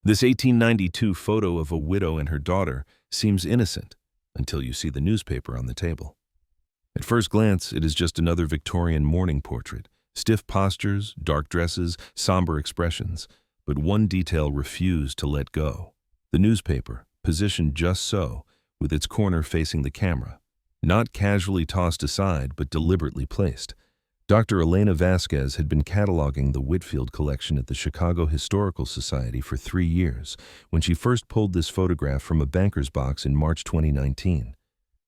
This 1892 photo of a widow and her daughter seems innocent until you see the newspaper on the table. At first glance, it is just another Victorian mourning portrait. Stiff postures, dark dresses, somber expressions. But one detail refused to let go. The newspaper, positioned just so, with its corner facing the camera. Not casually tossed aside, but deliberately placed. Dr. Elena Vasquez had been cataloging the Whitfield collection at the Chicago Historical Society for 3 years when she first pulled this photograph from a banker's box in March 2019.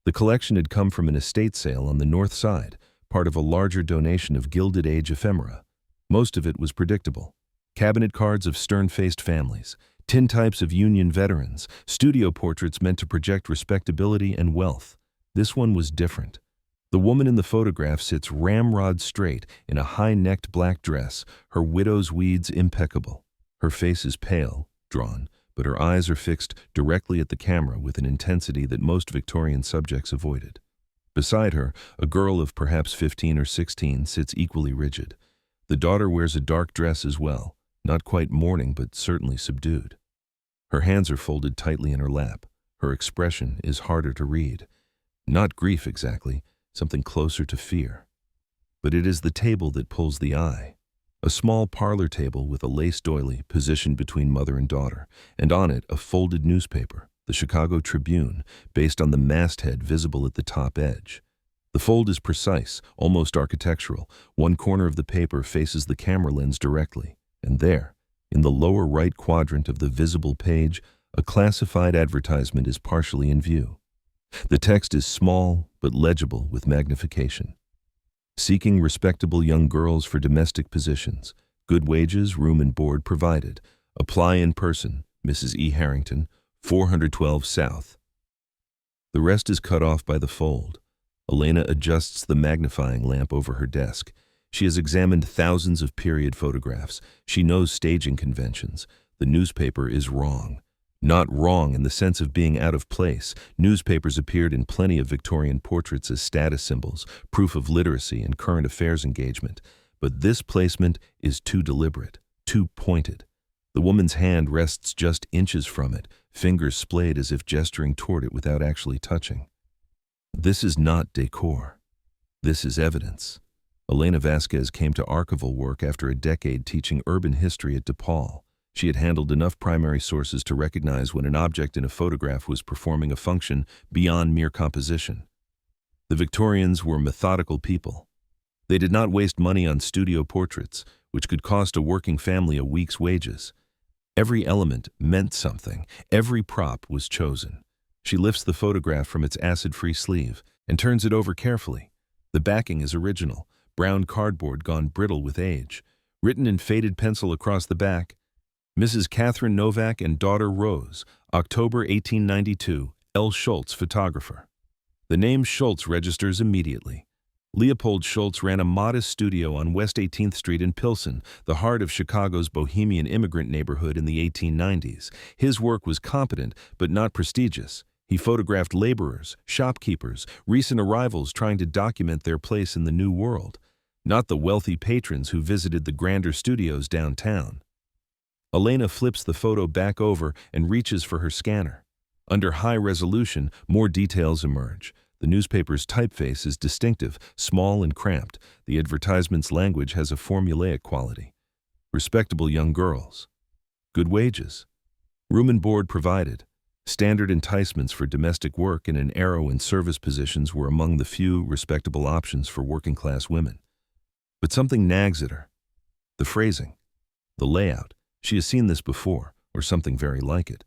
The collection had come from an estate sale on the north side, part of a larger donation of Gilded Age ephemera. Most of it was predictable. Cabinet cards of stern-faced families, tintypes of Union veterans, studio portraits meant to project respectability and wealth. This one was different. The woman in the photograph sits ramrod straight in a high-necked black dress, her widow's weeds impeccable. Her face is pale, drawn, but her eyes are fixed directly at the camera with an intensity that most Victorian subjects avoided. Beside her, a girl of perhaps 15 or 16 sits equally rigid. The daughter wears a dark dress as well, not quite mourning but certainly subdued. Her hands are folded tightly in her lap. Her expression is harder to read. Not grief exactly, something closer to fear. But it is the table that pulls the eye. A small parlor table with a lace doily positioned between mother and daughter, and on it a folded newspaper, the Chicago Tribune, based on the masthead visible at the top edge. The fold is precise, almost architectural. One corner of the paper faces the camera lens directly, and there, in the lower right quadrant of the visible page, a classified advertisement is partially in view. The text is small but legible with magnification. Seeking respectable young girls for domestic positions. Good wages, room and board provided. Apply in person. Mrs. E. Harrington, 412 South. The rest is cut off by the fold. Elena adjusts the magnifying lamp over her desk. She has examined thousands of period photographs. She knows staging conventions. The newspaper is wrong. Not wrong in the sense of being out of place. Newspapers appeared in plenty of Victorian portraits as status symbols, proof of literacy and current affairs engagement. But this placement is too deliberate, too pointed. The woman's hand rests just inches from it, fingers splayed as if gesturing toward it without actually touching. This is not decor. This is evidence. Elena Vasquez came to archival work after a decade teaching urban history at DePaul. She had handled enough primary sources to recognize when an object in a photograph was performing a function beyond mere composition. The Victorians were methodical people. They did not waste money on studio portraits, which could cost a working family a week's wages. Every element meant something. Every prop was chosen. She lifts the photograph from its acid-free sleeve and turns it over carefully. The backing is original, brown cardboard gone brittle with age. Written in faded pencil across the back, Mrs. Catherine Novak and daughter Rose, October 1892, L. Schultz, photographer. The name Schultz registers immediately. Leopold Schultz ran a modest studio on West 18th Street in Pilsen, the heart of Chicago's bohemian immigrant neighborhood in the 1890s. His work was competent, but not prestigious. He photographed laborers, shopkeepers, recent arrivals trying to document their place in the new world, not the wealthy patrons who visited the grander studios downtown. Elena flips the photo back over and reaches for her scanner. Under high resolution, more details emerge. The newspaper's typeface is distinctive, small and cramped. The advertisement's language has a formulaic quality. Respectable young girls. Good wages. Room and board provided. Standard enticements for domestic work and an arrow in service positions were among the few respectable options for working-class women. But something nags at her. The phrasing. The layout. She has seen this before, or something very like it.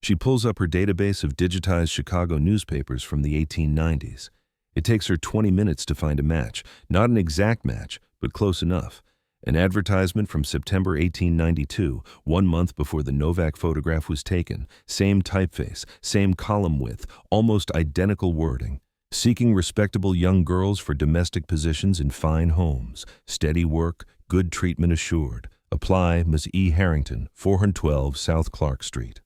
She pulls up her database of digitized Chicago newspapers from the 1890s. It takes her 20 minutes to find a match, not an exact match, but close enough. An advertisement from September 1892, 1 month before the Novak photograph was taken. Same typeface, same column width, almost identical wording. Seeking respectable young girls for domestic positions in fine homes. Steady work, good treatment assured. Apply, Ms. E. Harrington, 412 South Clark Street.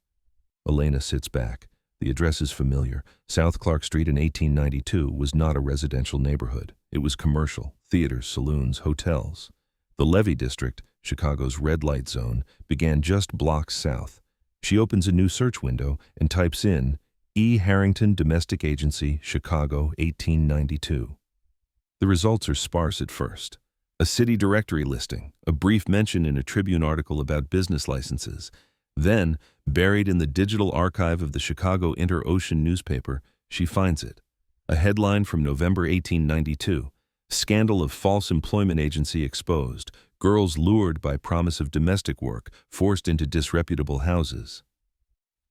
Elena sits back. The address is familiar. South Clark Street in 1892 was not a residential neighborhood. It was commercial, theaters, saloons, hotels. The Levee District, Chicago's red light zone, began just blocks south. She opens a new search window and types in E. Harrington Domestic Agency, Chicago, 1892. The results are sparse at first. A city directory listing, a brief mention in a Tribune article about business licenses. Then, buried in the digital archive of the Chicago Inter-Ocean newspaper, she finds it. A headline from November 1892. Scandal of false employment agency exposed. Girls lured by promise of domestic work, forced into disreputable houses.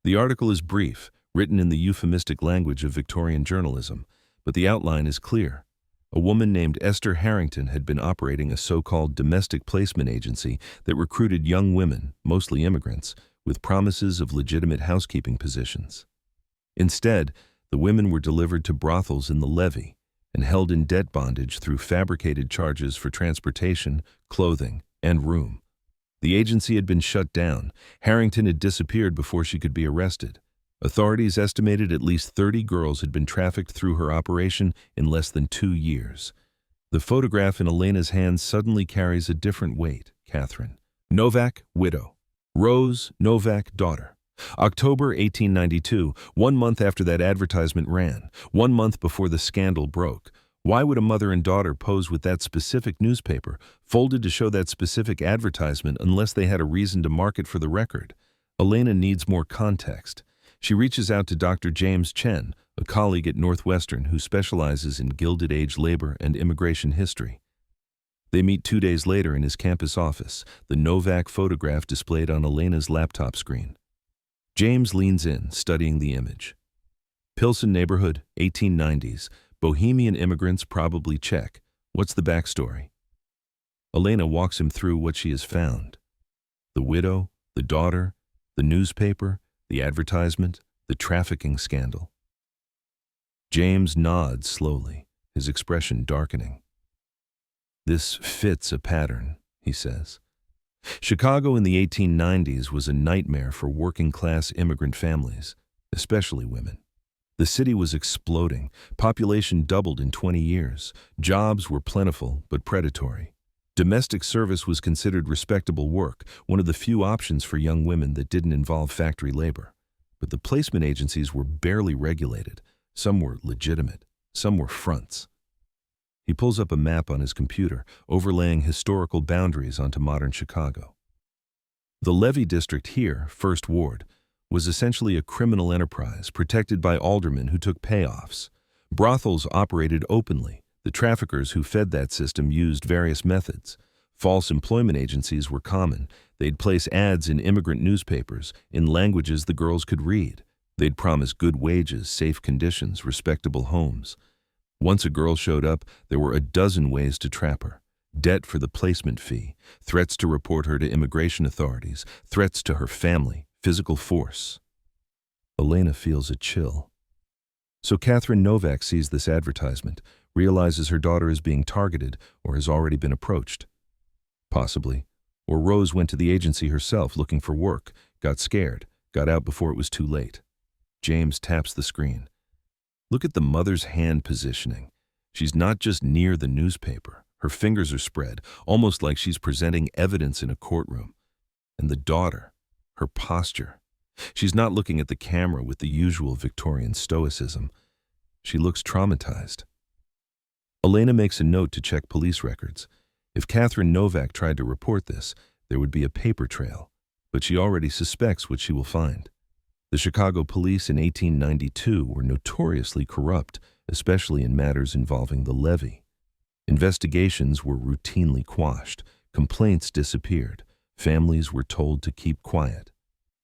The article is brief, written in the euphemistic language of Victorian journalism, but the outline is clear. A woman named Esther Harrington had been operating a so-called domestic placement agency that recruited young women, mostly immigrants, with promises of legitimate housekeeping positions. Instead, the women were delivered to brothels in the levee and held in debt bondage through fabricated charges for transportation, clothing, and room. The agency had been shut down. Harrington had disappeared before she could be arrested. Authorities estimated at least 30 girls had been trafficked through her operation in less than 2 years. The photograph in Elena's hands suddenly carries a different weight. Catherine Novak, widow. Rose Novak, daughter. October 1892, 1 month after that advertisement ran, 1 month before the scandal broke. Why would a mother and daughter pose with that specific newspaper, folded to show that specific advertisement unless they had a reason to market for the record? Elena needs more context. She reaches out to Dr. James Chen, a colleague at Northwestern who specializes in Gilded Age labor and immigration history. They meet 2 days later in his campus office, the Novak photograph displayed on Elena's laptop screen. James leans in, studying the image. Pilsen neighborhood, 1890s. Bohemian immigrants, probably Czech. What's the backstory? Elena walks him through what she has found. The widow, the daughter, the newspaper, the advertisement, the trafficking scandal. James nods slowly, his expression darkening. This fits a pattern, he says. Chicago in the 1890s was a nightmare for working-class immigrant families, especially women. The city was exploding. Population doubled in 20 years. Jobs were plentiful but predatory. Domestic service was considered respectable work, one of the few options for young women that didn't involve factory labor. But the placement agencies were barely regulated. Some were legitimate, some were fronts. He pulls up a map on his computer, overlaying historical boundaries onto modern Chicago. The Levee District here, First Ward, was essentially a criminal enterprise protected by aldermen who took payoffs. Brothels operated openly. The traffickers who fed that system used various methods. False employment agencies were common. They'd place ads in immigrant newspapers in languages the girls could read. They'd promise good wages, safe conditions, respectable homes. Once a girl showed up, there were a dozen ways to trap her. Debt for the placement fee, threats to report her to immigration authorities, threats to her family, physical force. Elena feels a chill. So Catherine Novak sees this advertisement, realizes her daughter is being targeted or has already been approached. Possibly. Or Rose went to the agency herself looking for work, got scared, got out before it was too late. James taps the screen. Look at the mother's hand positioning. She's not just near the newspaper. Her fingers are spread, almost like she's presenting evidence in a courtroom. And the daughter, her posture. She's not looking at the camera with the usual Victorian stoicism. She looks traumatized. Elena makes a note to check police records. If Catherine Novak tried to report this, there would be a paper trail, but she already suspects what she will find. The Chicago police in 1892 were notoriously corrupt, especially in matters involving the levee. Investigations were routinely quashed, complaints disappeared, families were told to keep quiet.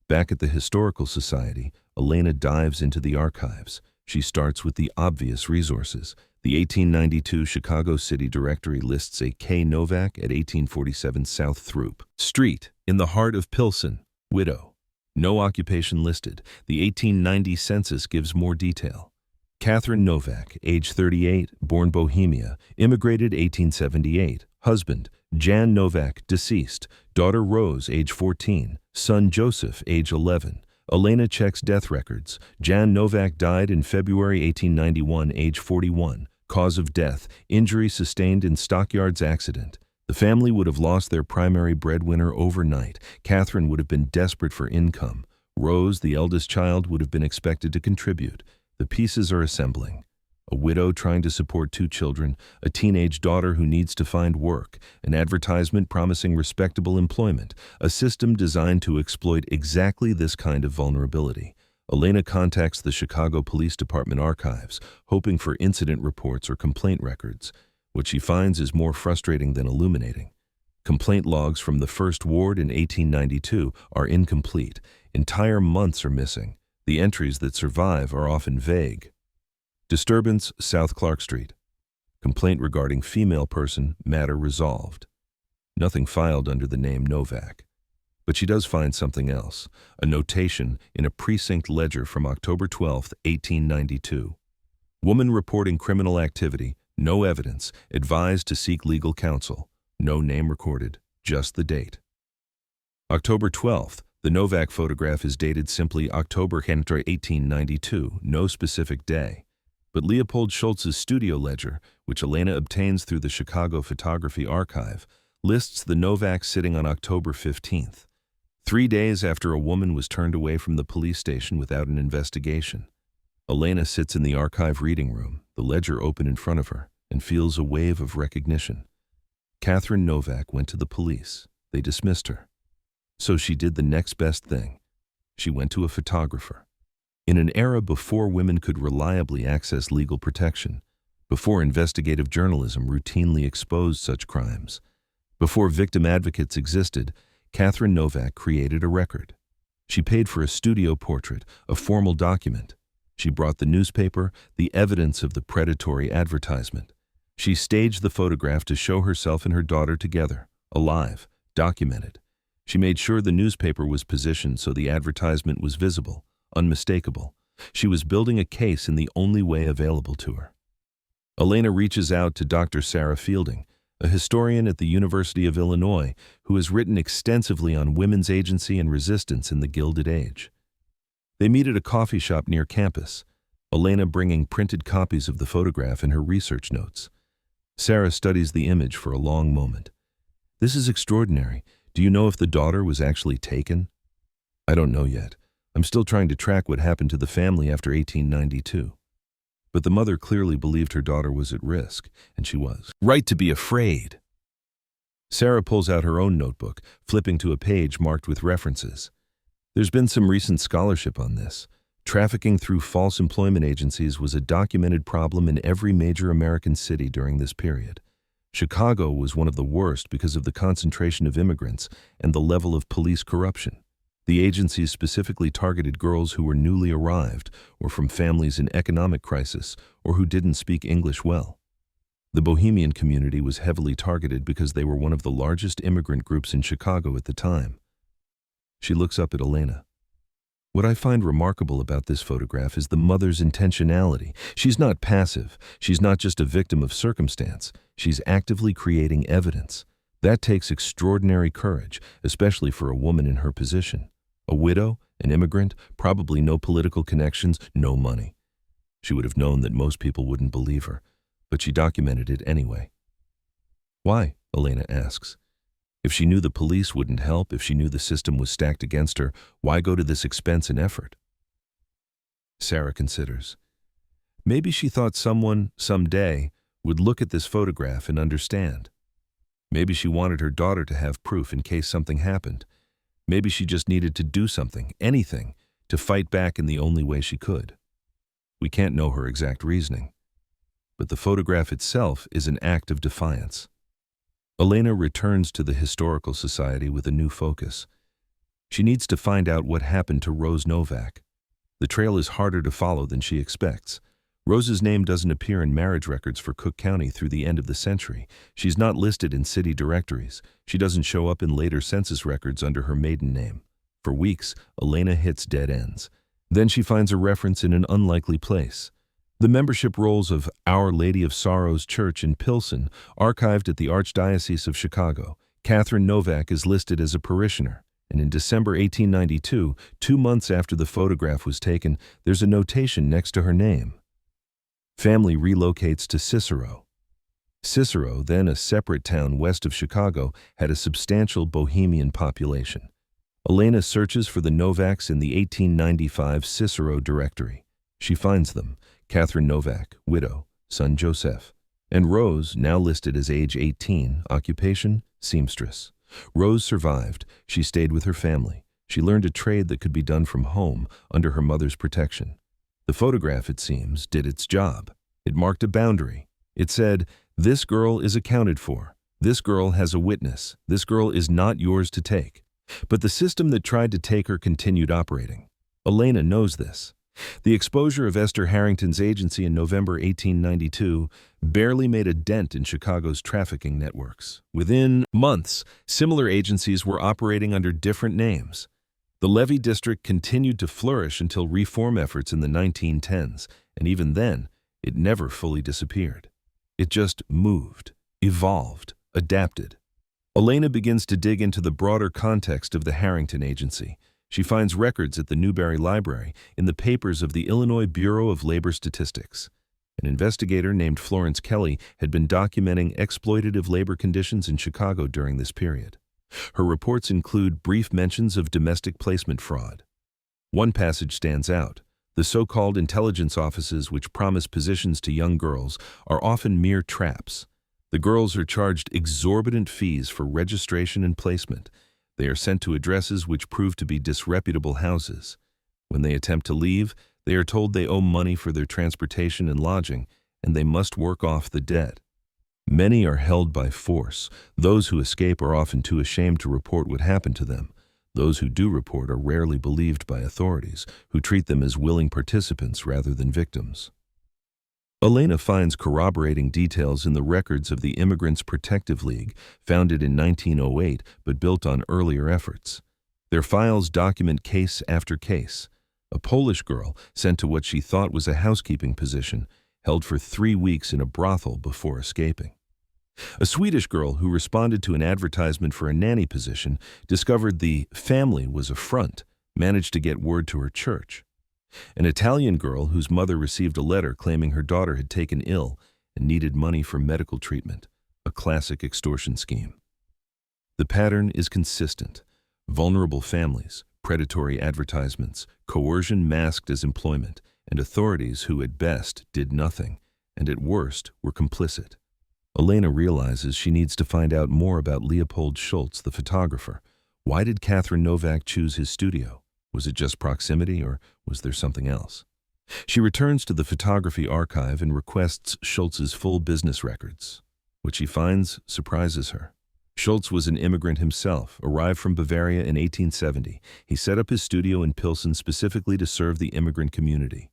Back at the Historical Society, Elena dives into the archives. She starts with the obvious resources. The 1892 Chicago City Directory lists a K. Novak at 1847 South Throop Street, in the heart of Pilsen, widow. No occupation listed. The 1890 census gives more detail. Catherine Novak, age 38, born Bohemia, immigrated 1878. Husband, Jan Novak, deceased. Daughter Rose, age 14. Son Joseph, age 11. Elena checks death records. Jan Novak died in February 1891, age 41. Cause of death, injury sustained in stockyards accident. The family would have lost their primary breadwinner overnight. Catherine would have been desperate for income. Rose, the eldest child, would have been expected to contribute. The pieces are assembling. A widow trying to support 2 children, a teenage daughter who needs to find work, an advertisement promising respectable employment, a system designed to exploit exactly this kind of vulnerability. Elena contacts the Chicago Police Department archives, hoping for incident reports or complaint records. What she finds is more frustrating than illuminating. Complaint logs from the First Ward in 1892 are incomplete. Entire months are missing. The entries that survive are often vague. Disturbance, South Clark Street. Complaint regarding female person, matter resolved. Nothing filed under the name Novak. But she does find something else, a notation in a precinct ledger from October 12, 1892. Woman reporting criminal activity, no evidence, advised to seek legal counsel. No name recorded, just the date. October 12th, the Novak photograph is dated simply October 1892, no specific day. But Leopold Schultz's studio ledger, which Elena obtains through the Chicago Photography Archive, lists the Novak sitting on October 15th, 3 days after a woman was turned away from the police station without an investigation. Elena sits in the archive reading room, the ledger open in front of her, and feels a wave of recognition. Catherine Novak went to the police. They dismissed her. So she did the next best thing. She went to a photographer. In an era before women could reliably access legal protection, before investigative journalism routinely exposed such crimes, before victim advocates existed, Catherine Novak created a record. She paid for a studio portrait, a formal document. She brought the newspaper, the evidence of the predatory advertisement. She staged the photograph to show herself and her daughter together, alive, documented. She made sure the newspaper was positioned so the advertisement was visible, unmistakable. She was building a case in the only way available to her. Elena reaches out to Dr. Sarah Fielding, a historian at the University of Illinois who has written extensively on women's agency and resistance in the Gilded Age. They meet at a coffee shop near campus, Elena bringing printed copies of the photograph in her research notes. Sarah studies the image for a long moment. "This is extraordinary. Do you know if the daughter was actually taken?" "I don't know yet. I'm still trying to track what happened to the family after 1892. But the mother clearly believed her daughter was at risk, and she was right to be afraid." Sarah pulls out her own notebook, flipping to a page marked with references. There's been some recent scholarship on this. Trafficking through false employment agencies was a documented problem in every major American city during this period. Chicago was one of the worst because of the concentration of immigrants and the level of police corruption. The agencies specifically targeted girls who were newly arrived or from families in economic crisis or who didn't speak English well. The Bohemian community was heavily targeted because they were one of the largest immigrant groups in Chicago at the time. She looks up at Elena. "What I find remarkable about this photograph is the mother's intentionality. She's not passive. She's not just a victim of circumstance. She's actively creating evidence. That takes extraordinary courage, especially for a woman in her position. A widow, an immigrant, probably no political connections, no money. She would have known that most people wouldn't believe her, but she documented it anyway." "Why?" Elena asks. If she knew the police wouldn't help, if she knew the system was stacked against her, why go to this expense and effort? Sarah considers. Maybe she thought someone, someday, would look at this photograph and understand. Maybe she wanted her daughter to have proof in case something happened. Maybe she just needed to do something, anything, to fight back in the only way she could. We can't know her exact reasoning. But the photograph itself is an act of defiance. Elena returns to the Historical Society with a new focus. She needs to find out what happened to Rose Novak. The trail is harder to follow than she expects. Rose's name doesn't appear in marriage records for Cook County through the end of the century. She's not listed in city directories. She doesn't show up in later census records under her maiden name. For weeks, Elena hits dead ends. Then she finds a reference in an unlikely place. The membership rolls of Our Lady of Sorrows Church in Pilsen, archived at the Archdiocese of Chicago. Catherine Novak is listed as a parishioner, and in December 1892, 2 months after the photograph was taken, there's a notation next to her name. Family relocates to Cicero. Cicero, then a separate town west of Chicago, had a substantial Bohemian population. Elena searches for the Novaks in the 1895 Cicero directory. She finds them: Catherine Novak, widow, son Joseph, and Rose, now listed as age 18, occupation, seamstress. Rose survived. She stayed with her family. She learned a trade that could be done from home under her mother's protection. The photograph, it seems, did its job. It marked a boundary. It said, "This girl is accounted for. This girl has a witness. This girl is not yours to take." But the system that tried to take her continued operating. Elena knows this. The exposure of Esther Harrington's agency in November 1892 barely made a dent in Chicago's trafficking networks. Within months, similar agencies were operating under different names. The Levee District continued to flourish until reform efforts in the 1910s, and even then, it never fully disappeared. It just moved, evolved, adapted. Elena begins to dig into the broader context of the Harrington Agency. She finds records at the Newberry Library in the papers of the Illinois Bureau of Labor Statistics. An investigator named Florence Kelly had been documenting exploitative labor conditions in Chicago during this period. Her reports include brief mentions of domestic placement fraud. One passage stands out. The so-called intelligence offices which promise positions to young girls are often mere traps. The girls are charged exorbitant fees for registration and placement. They are sent to addresses which prove to be disreputable houses. When they attempt to leave, they are told they owe money for their transportation and lodging, and they must work off the debt. Many are held by force. Those who escape are often too ashamed to report what happened to them. Those who do report are rarely believed by authorities, who treat them as willing participants rather than victims. Elena finds corroborating details in the records of the Immigrants Protective League, founded in 1908 but built on earlier efforts. Their files document case after case. A Polish girl sent to what she thought was a housekeeping position, held for 3 weeks in a brothel before escaping. A Swedish girl who responded to an advertisement for a nanny position discovered the family was a front, managed to get word to her church. An Italian girl whose mother received a letter claiming her daughter had taken ill and needed money for medical treatment, a classic extortion scheme. The pattern is consistent: vulnerable families, predatory advertisements, coercion masked as employment, and authorities who at best did nothing and at worst were complicit. Elena realizes she needs to find out more about Leopold Schultz, the photographer. Why did Catherine Novak choose his studio? Was it just proximity, or was there something else? She returns to the photography archive and requests Schultz's full business records. What she finds surprises her. Schultz was an immigrant himself, arrived from Bavaria in 1870. He set up his studio in Pilsen specifically to serve the immigrant community.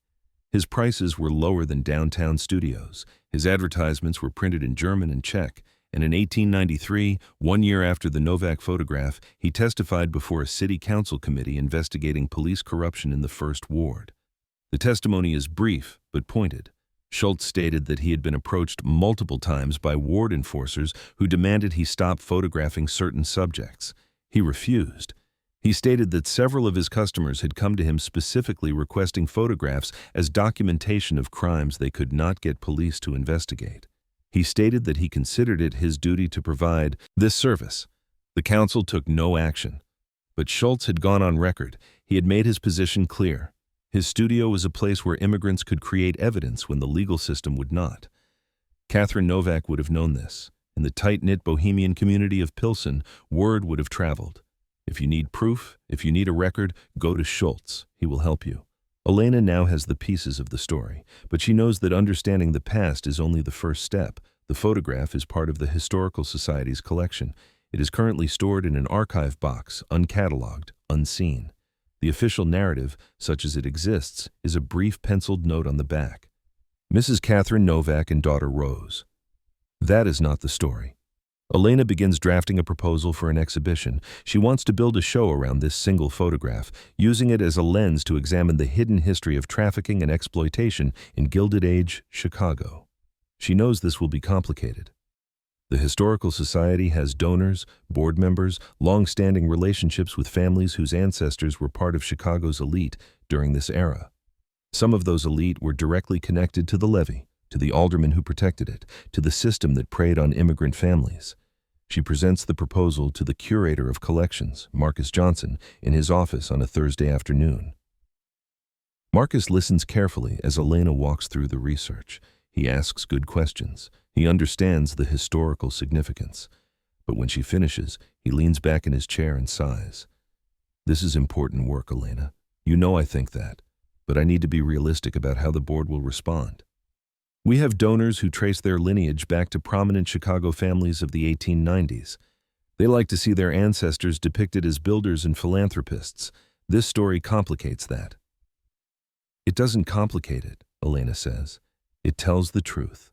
His prices were lower than downtown studios. His advertisements were printed in German and Czech, and in 1893, 1 year after the Novak photograph, he testified before a city council committee investigating police corruption in the First Ward. The testimony is brief but pointed. Schultz stated that he had been approached multiple times by ward enforcers who demanded he stop photographing certain subjects. He refused. He stated that several of his customers had come to him specifically requesting photographs as documentation of crimes they could not get police to investigate. He stated that he considered it his duty to provide this service. The council took no action. But Schultz had gone on record. He had made his position clear. His studio was a place where immigrants could create evidence when the legal system would not. Catherine Novak would have known this. In the tight-knit bohemian community of Pilsen, word would have traveled. If you need proof, if you need a record, go to Schultz. He will help you. Elena now has the pieces of the story, but she knows that understanding the past is only the first step. The photograph is part of the Historical Society's collection. It is currently stored in an archive box, uncatalogued, unseen. The official narrative, such as it exists, is a brief penciled note on the back. Mrs. Catherine Novak and daughter Rose. That is not the story. Elena begins drafting a proposal for an exhibition. She wants to build a show around this single photograph, using it as a lens to examine the hidden history of trafficking and exploitation in Gilded Age Chicago. She knows this will be complicated. The Historical Society has donors, board members, long-standing relationships with families whose ancestors were part of Chicago's elite during this era. Some of those elite were directly connected to the levee, to the aldermen who protected it, to the system that preyed on immigrant families. She presents the proposal to the curator of collections, Marcus Johnson, in his office on a Thursday afternoon. Marcus listens carefully as Elena walks through the research. He asks good questions. He understands the historical significance. But when she finishes, he leans back in his chair and sighs. This is important work, Elena. You know I think that. But I need to be realistic about how the board will respond. We have donors who trace their lineage back to prominent Chicago families of the 1890s. They like to see their ancestors depicted as builders and philanthropists. This story complicates that. It doesn't complicate it, Elena says. It tells the truth.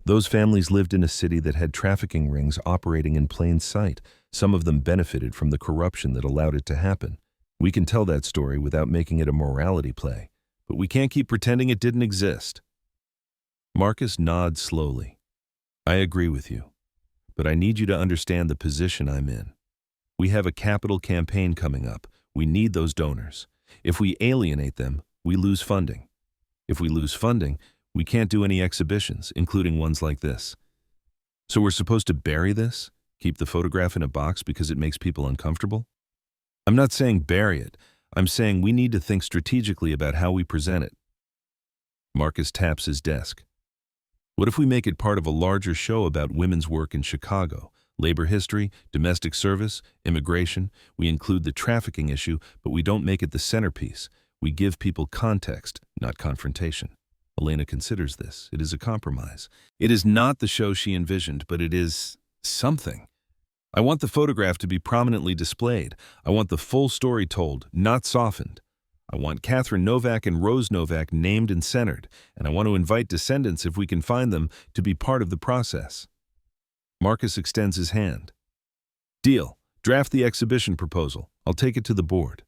Those families lived in a city that had trafficking rings operating in plain sight. Some of them benefited from the corruption that allowed it to happen. We can tell that story without making it a morality play, but we can't keep pretending it didn't exist. Marcus nods slowly. I agree with you, but I need you to understand the position I'm in. We have a capital campaign coming up. We need those donors. If we alienate them, we lose funding. If we lose funding, we can't do any exhibitions, including ones like this. So we're supposed to bury this? Keep the photograph in a box because it makes people uncomfortable? I'm not saying bury it. I'm saying we need to think strategically about how we present it. Marcus taps his desk. What if we make it part of a larger show about women's work in Chicago? Labor history, domestic service, immigration. We include the trafficking issue, but we don't make it the centerpiece. We give people context, not confrontation. Elena considers this. It is a compromise. It is not the show she envisioned, but it is something. I want the photograph to be prominently displayed. I want the full story told, not softened. I want Catherine Novak and Rose Novak named and centered, and I want to invite descendants, if we can find them, to be part of the process. Marcus extends his hand. Deal. Draft the exhibition proposal. I'll take it to the board.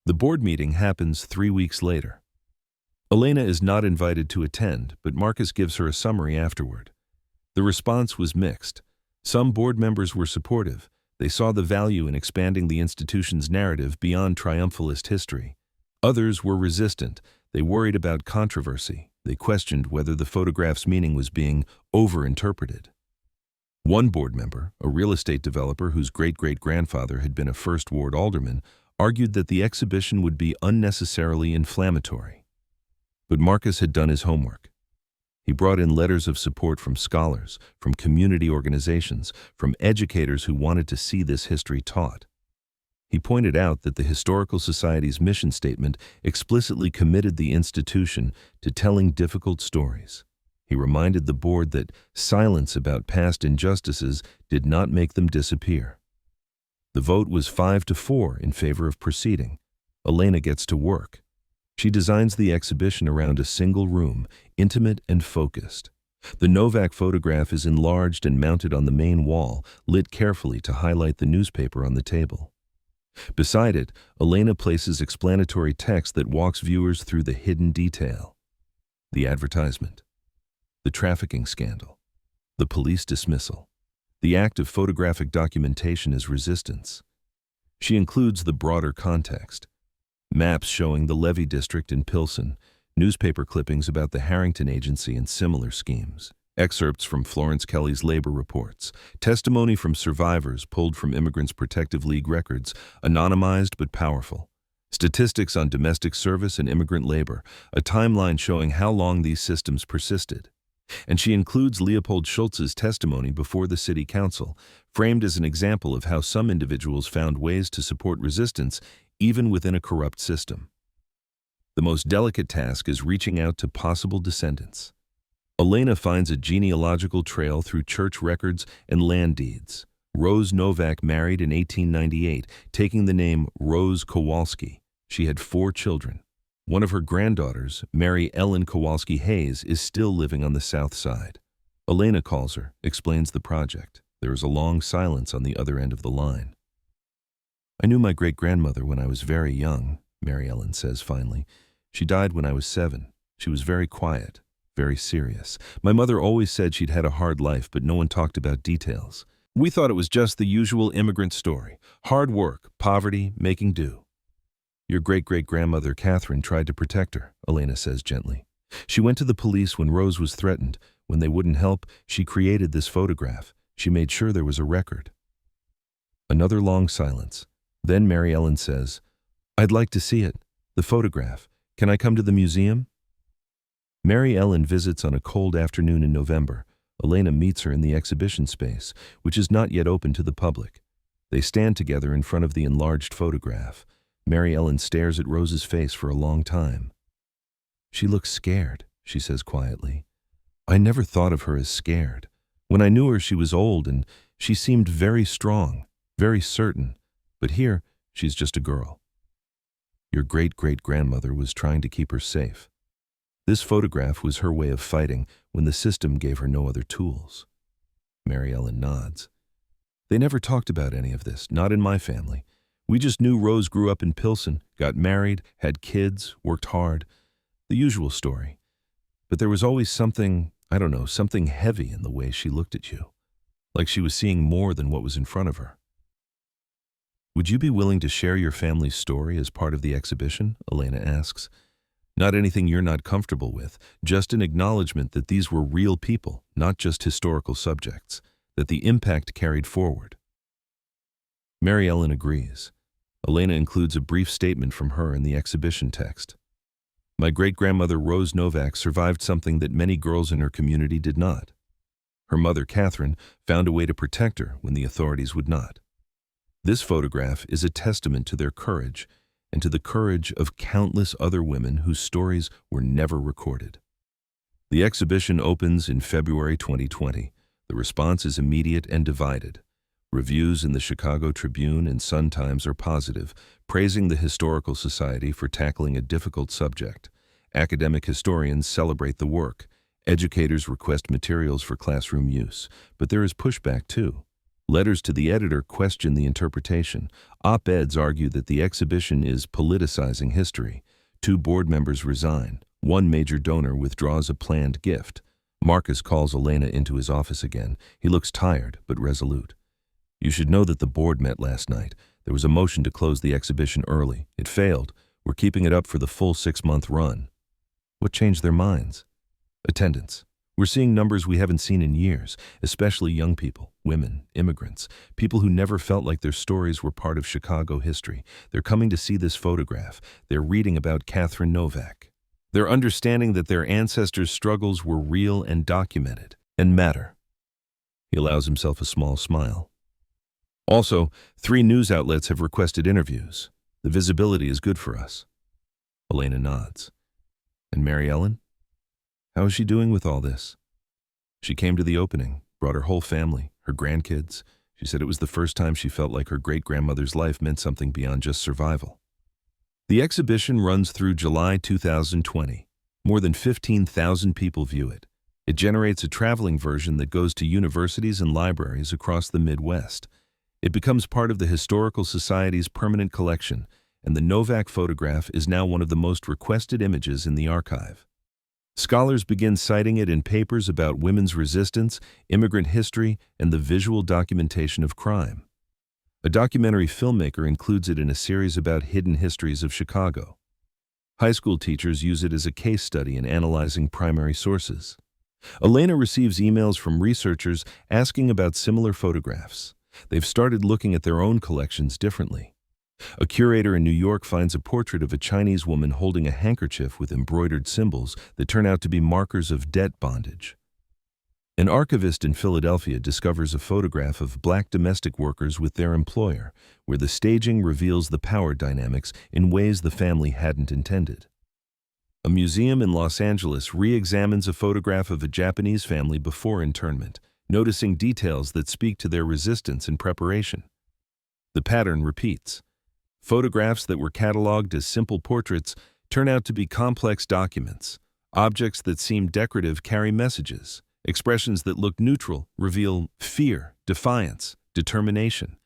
The board meeting happens 3 weeks later. Elena is not invited to attend, but Marcus gives her a summary afterward. The response was mixed. Some board members were supportive. They saw the value in expanding the institution's narrative beyond triumphalist history. Others were resistant. They worried about controversy. They questioned whether the photograph's meaning was being overinterpreted. One board member, a real estate developer whose great-great-grandfather had been a First Ward alderman, argued that the exhibition would be unnecessarily inflammatory. But Marcus had done his homework. He brought in letters of support from scholars, from community organizations, from educators who wanted to see this history taught. He pointed out that the Historical Society's mission statement explicitly committed the institution to telling difficult stories. He reminded the board that silence about past injustices did not make them disappear. The vote was 5-4 in favor of proceeding. Elena gets to work. She designs the exhibition around a single room, intimate and focused. The Novak photograph is enlarged and mounted on the main wall, lit carefully to highlight the newspaper on the table. Beside it, Elena places explanatory text that walks viewers through the hidden detail. The advertisement, the trafficking scandal, the police dismissal, the act of photographic documentation as resistance. She includes the broader context. Maps showing the Levy District in Pilsen, newspaper clippings about the Harrington Agency and similar schemes, excerpts from Florence Kelly's labor reports, testimony from survivors pulled from Immigrants Protective League records, anonymized but powerful, statistics on domestic service and immigrant labor, a timeline showing how long these systems persisted. And she includes Leopold Schultz's testimony before the city council, framed as an example of how some individuals found ways to support resistance even within a corrupt system. The most delicate task is reaching out to possible descendants. Elena finds a genealogical trail through church records and land deeds. Rose Novak married in 1898, taking the name Rose Kowalski. She had 4 children. One of her granddaughters, Mary Ellen Kowalski Hayes, is still living on the South Side. Elena calls her, explains the project. There is a long silence on the other end of the line. I knew my great-grandmother when I was very young, Mary Ellen says finally. She died when I was 7. She was very quiet, very serious. My mother always said she'd had a hard life, but no one talked about details. We thought it was just the usual immigrant story. Hard work, poverty, making do. Your great-great-grandmother Catherine tried to protect her, Elena says gently. She went to the police when Rose was threatened. When they wouldn't help, she created this photograph. She made sure there was a record. Another long silence. Then Mary Ellen says, "I'd like to see it, the photograph. Can I come to the museum?" Mary Ellen visits on a cold afternoon in November. Elena meets her in the exhibition space, which is not yet open to the public. They stand together in front of the enlarged photograph. Mary Ellen stares at Rose's face for a long time. "She looks scared," she says quietly. "I never thought of her as scared. When I knew her, she was old and she seemed very strong, very certain. But here, she's just a girl. Your great-great-grandmother was trying to keep her safe. This photograph was her way of fighting when the system gave her no other tools." Mary Ellen nods. "They never talked about any of this, not in my family. We just knew Rose grew up in Pilsen, got married, had kids, worked hard. The usual story. But there was always something, I don't know, something heavy in the way she looked at you. Like she was seeing more than what was in front of her." "Would you be willing to share your family's story as part of the exhibition?" Elena asks. "Not anything you're not comfortable with, just an acknowledgement that these were real people, not just historical subjects, that the impact carried forward." Mary Ellen agrees. Elena includes a brief statement from her in the exhibition text. "My great-grandmother Rose Novak survived something that many girls in her community did not. Her mother, Catherine, found a way to protect her when the authorities would not. This photograph is a testament to their courage and to the courage of countless other women whose stories were never recorded." The exhibition opens in February 2020. The response is immediate and divided. Reviews in the Chicago Tribune and Sun-Times are positive, praising the Historical Society for tackling a difficult subject. Academic historians celebrate the work. Educators request materials for classroom use, but there is pushback too. Letters to the editor question the interpretation. Op-eds argue that the exhibition is politicizing history. 2 board members resign. 1 major donor withdraws a planned gift. Marcus calls Elena into his office again. He looks tired, but resolute. "You should know that the board met last night. There was a motion to close the exhibition early. It failed. We're keeping it up for the full 6-month run." What changed their minds? Attendance. We're seeing numbers we haven't seen in years, especially young people, women, immigrants, people who never felt like their stories were part of Chicago history. They're coming to see this photograph. They're reading about Catherine Novak. They're understanding that their ancestors' struggles were real and documented, and matter. He allows himself a small smile. "Also, 3 news outlets have requested interviews. The visibility is good for us." Elena nods. "And Mary Ellen? How is she doing with all this?" "She came to the opening, brought her whole family, her grandkids. She said it was the first time she felt like her great-grandmother's life meant something beyond just survival." The exhibition runs through July 2020. More than 15,000 people view it. It generates a traveling version that goes to universities and libraries across the Midwest. It becomes part of the Historical Society's permanent collection, and the Novak photograph is now one of the most requested images in the archive. Scholars begin citing it in papers about women's resistance, immigrant history, and the visual documentation of crime. A documentary filmmaker includes it in a series about hidden histories of Chicago. High school teachers use it as a case study in analyzing primary sources. Elena receives emails from researchers asking about similar photographs. They've started looking at their own collections differently. A curator in New York finds a portrait of a Chinese woman holding a handkerchief with embroidered symbols that turn out to be markers of debt bondage. An archivist in Philadelphia discovers a photograph of black domestic workers with their employer, where the staging reveals the power dynamics in ways the family hadn't intended. A museum in Los Angeles re-examines a photograph of a Japanese family before internment, noticing details that speak to their resistance and preparation. The pattern repeats. Photographs that were cataloged as simple portraits turn out to be complex documents. Objects that seem decorative carry messages. Expressions that look neutral reveal fear, defiance, determination.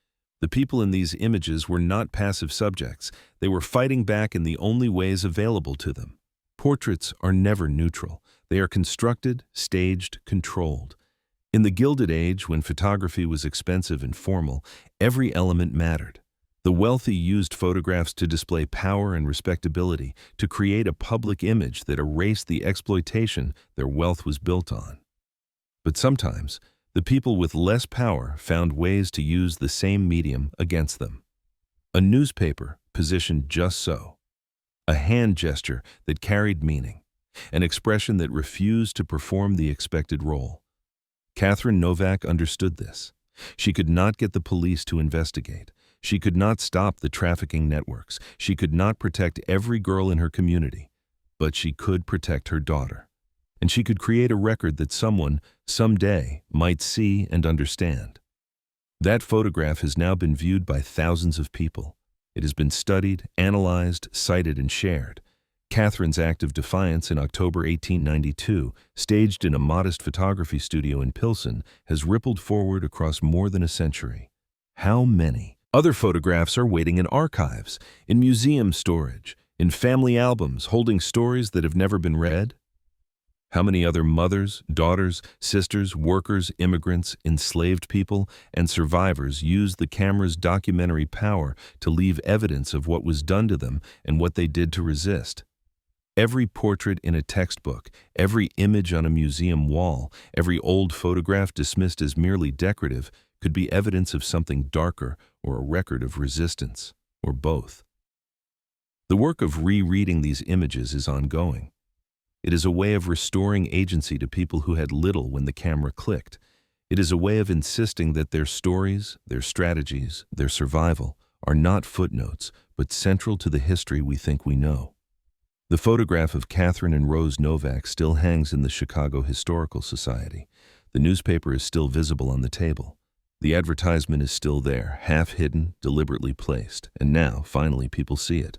The people in these images were not passive subjects. They were fighting back in the only ways available to them. Portraits are never neutral. They are constructed, staged, controlled. In the Gilded Age, when photography was expensive and formal, every element mattered. The wealthy used photographs to display power and respectability, to create a public image that erased the exploitation their wealth was built on. But sometimes, The people with less power found ways to use the same medium against them. A newspaper positioned just so. A hand gesture that carried meaning. An expression that refused to perform the expected role. Catherine Novak understood this. She could not get the police to investigate. She could not stop the trafficking networks. She could not protect every girl in her community. But she could protect her daughter. And she could create a record that someone, someday, might see and understand. That photograph has now been viewed by thousands of people. It has been studied, analyzed, cited, and shared. Catherine's act of defiance in October 1892, staged in a modest photography studio in Pilsen, has rippled forward across more than a century. How many other photographs are waiting in archives, in museum storage, in family albums holding stories that have never been read? How many other mothers, daughters, sisters, workers, immigrants, enslaved people, and survivors used the camera's documentary power to leave evidence of what was done to them and what they did to resist? Every portrait in a textbook, every image on a museum wall, every old photograph dismissed as merely decorative could be evidence of something darker or a record of resistance, or both. The work of rereading these images is ongoing. It is a way of restoring agency to people who had little when the camera clicked. It is a way of insisting that their stories, their strategies, their survival are not footnotes, but central to the history we think we know. The photograph of Catherine and Rose Novak still hangs in the Chicago Historical Society. The newspaper is still visible on the table. The advertisement is still there, half hidden, deliberately placed, and now, finally, people see it.